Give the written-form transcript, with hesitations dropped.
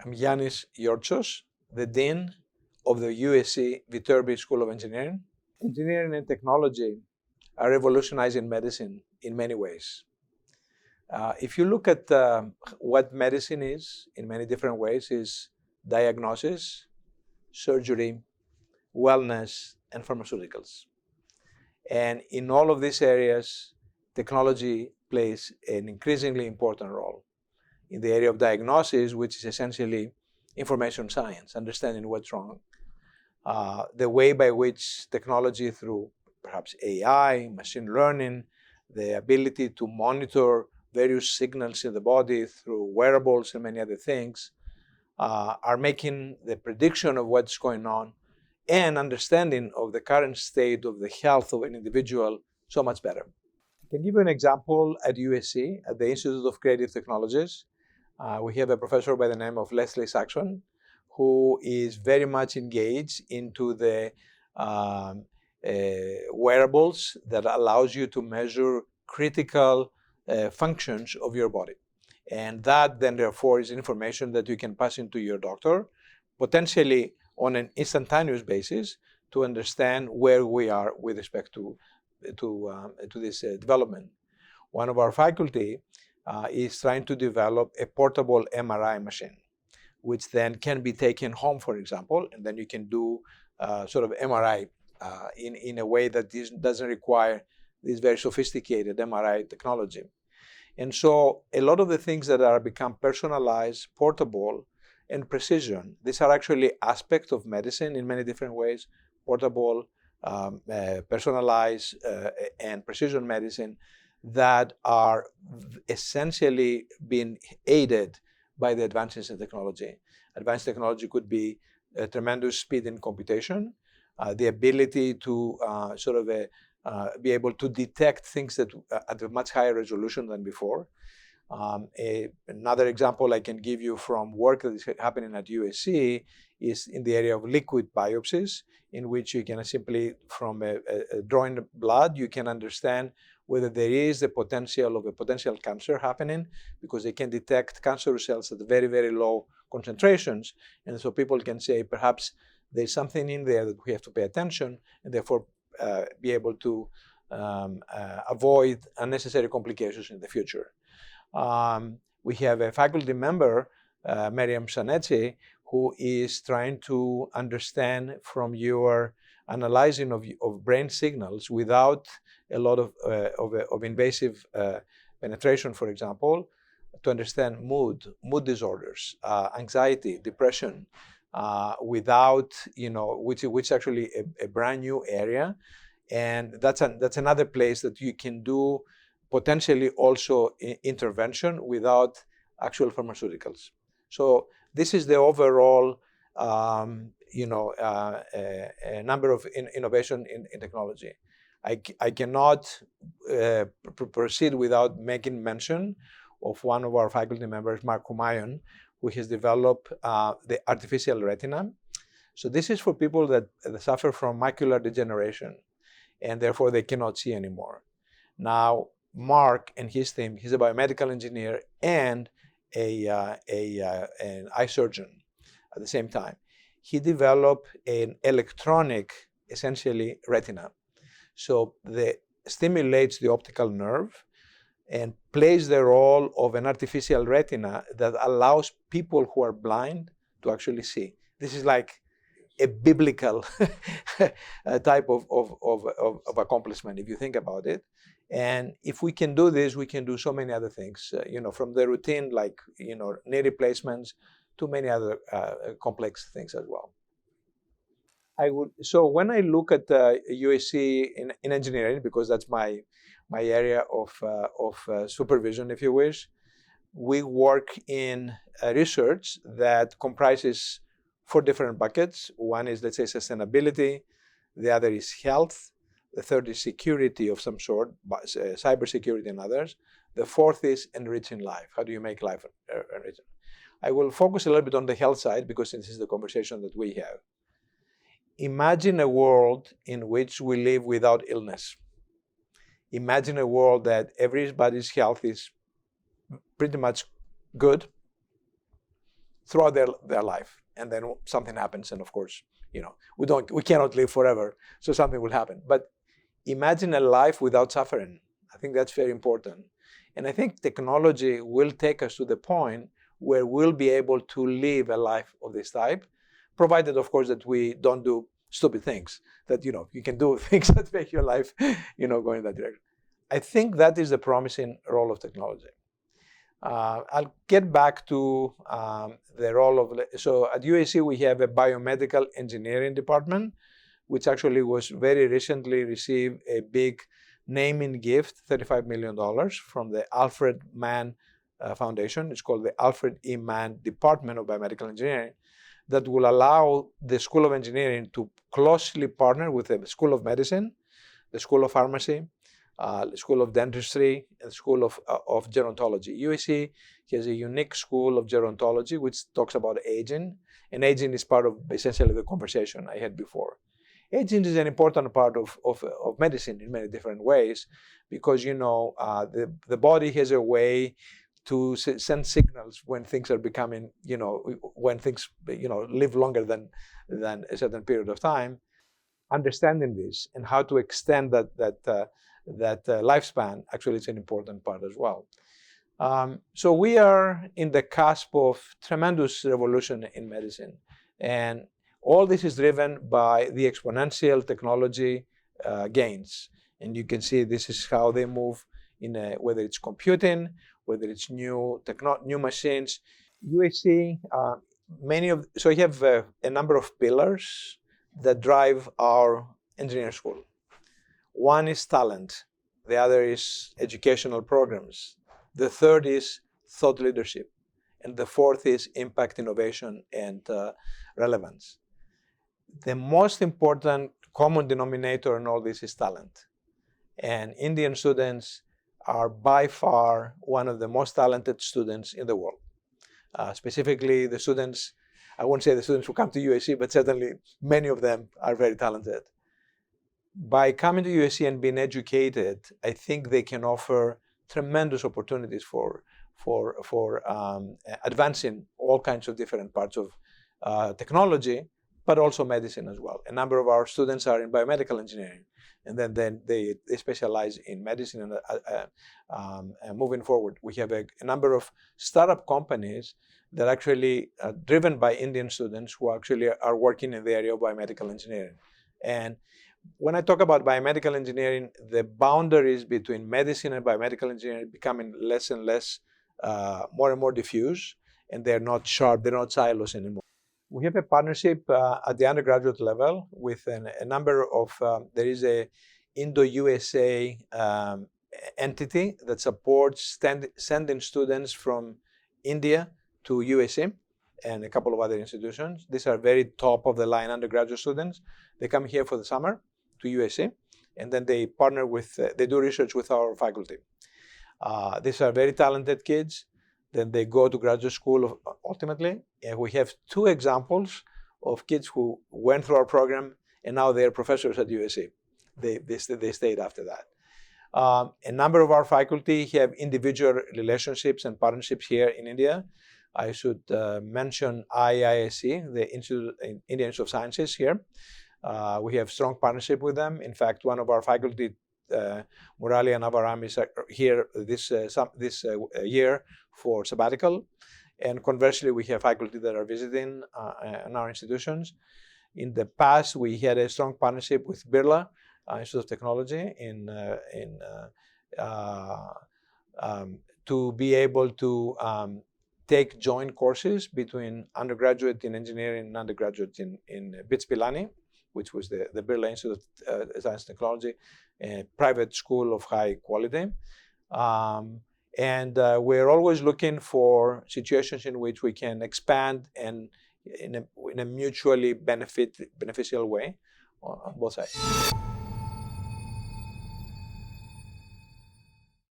I'm Yannis Yortsos, the Dean of the USC Viterbi School of Engineering. Engineering and technology are revolutionizing medicine in many ways. If you look at what medicine is in many different ways, is diagnosis, surgery, wellness, and pharmaceuticals. And in all of these areas, technology plays an increasingly important role. In the area of diagnosis, which is essentially information science, understanding what's wrong, the way by which technology through perhaps AI, machine learning, the ability to monitor various signals in the body through wearables and many other things are making the prediction of what's going on and understanding of the current state of the health of an individual so much better. I can give you an example at USC, at the Institute of Creative Technologies. We have a professor by the name of Leslie Saxon, who is very much engaged into the wearables that allows you to measure critical functions of your body. And that then therefore is information that you can pass into your doctor, potentially on an instantaneous basis, to understand where we are with respect to this development. One of our faculty is trying to develop a portable MRI machine, which then can be taken home, for example, and then you can do sort of MRI in a way that doesn't require this very sophisticated MRI technology. And so a lot of the things that are become personalized, portable, and precision, these are actually aspects of medicine in many different ways: portable, personalized, and precision medicine that are essentially being aided by the advances in technology. Advanced technology could be a tremendous speed in computation, the ability to be able to detect things that at a much higher resolution than before. Another example I can give you from work that is happening at USC is in the area of liquid biopsies, in which you can simply, from a drawing blood, you can understand whether there is the potential of a potential cancer happening, because they can detect cancer cells at very, very low concentrations. And so people can say, perhaps there's something in there that we have to pay attention, and therefore be able to avoid unnecessary complications in the future. We have a faculty member, Miriam Sanetsi, who is trying to understand from your analyzing of brain signals without a lot of invasive penetration, for example, to understand mood disorders, anxiety, depression, without, which is actually a brand new area. And that's another place that you can do potentially also intervention without actual pharmaceuticals. So this is the overall, number of innovation in technology. I cannot proceed without making mention of one of our faculty members, Mark Humayun, who has developed the artificial retina. So this is for people that suffer from macular degeneration, and therefore they cannot see anymore. Now, Mark and his team, he's a biomedical engineer and an eye surgeon at the same time. He developed an electronic, essentially, retina. So that stimulates the optical nerve and plays the role of an artificial retina that allows people who are blind to actually see. This is like a biblical type of accomplishment, if you think about it. And if we can do this, we can do so many other things, from the routine, like, knee replacements, to many other complex things as well. So when I look at USC in engineering, because that's my area of supervision, if you wish, we work in research that comprises 4 different buckets. One is, let's say, sustainability. The other is health. The third is security of some sort, cybersecurity and others. The fourth is enriching life. How do you make life enriching? I will focus a little bit on the health side, because this is the conversation that we have. Imagine a world in which we live without illness. Imagine a world that everybody's health is pretty much good. throughout their life. And then something happens, and of course, we cannot live forever, so something will happen. But imagine a life without suffering. I think that's very important. And I think technology will take us to the point where we'll be able to live a life of this type, provided, of course, that we don't do stupid things, that, you can do things that make your life, go in that direction. I think that is the promising role of technology. I'll get back to the role of, so at UAC we have a biomedical engineering department, which actually was very recently received a big naming gift, $35 million from the Alfred Mann Foundation. It's called the Alfred E. Mann Department of Biomedical Engineering, that will allow the School of Engineering to closely partner with the School of Medicine, the School of Pharmacy, the School of Dentistry, and the School of Gerontology. UAC has a unique School of Gerontology, which talks about aging, and aging is part of essentially the conversation I had before. Aging is an important part of medicine in many different ways, because the body has a way to send signals when things are becoming, when things live longer than a certain period of time. Understanding this and how to extend that lifespan actually is an important part as well. So we are in the cusp of tremendous revolution in medicine, and all this is driven by the exponential technology gains. And you can see this is how they move whether it's computing, whether it's new machines. UAC, so you have a number of pillars that drive our engineering school. One is talent. The other is educational programs. The third is thought leadership. And the fourth is impact, innovation, and relevance. The most important common denominator in all this is talent. And Indian students are by far one of the most talented students in the world. Specifically, the students, I won't say the students who come to UAC, but certainly many of them are very talented. By coming to UAC and being educated, I think they can offer tremendous opportunities for advancing all kinds of different parts of technology, but also medicine as well. A number of our students are in biomedical engineering, and then they specialize in medicine. And moving forward, we have a number of startup companies that actually are driven by Indian students who actually are working in the area of biomedical engineering. And when I talk about biomedical engineering, the boundaries between medicine and biomedical engineering are becoming less and less, more and more diffuse, and they're not sharp, they're not silos anymore. We have a partnership at the undergraduate level with a number of, there is a Indo-USA entity that supports sending students from India to UAC and a couple of other institutions. These are very top of the line undergraduate students. They come here for the summer to UAC, and then they partner with, they do research with our faculty. These are very talented kids. Then they go to graduate school ultimately. And we have two examples of kids who went through our program and now they're professors at UAC. They stayed after that. A number of our faculty have individual relationships and partnerships here in India. I should mention IISc, the Indian Institute of Sciences here. We have strong partnership with them. In fact, one of our faculty, Murali and Avaram, is here this year for sabbatical. And conversely, we have faculty that are visiting in our institutions. In the past, we had a strong partnership with Birla Institute of Technology to be able to take joint courses between undergraduate in engineering and undergraduate in BITS Pilani, which was the Birla Institute of Science and Technology, a private school of high quality. And we're always looking for situations in which we can expand and in a mutually beneficial way on both sides.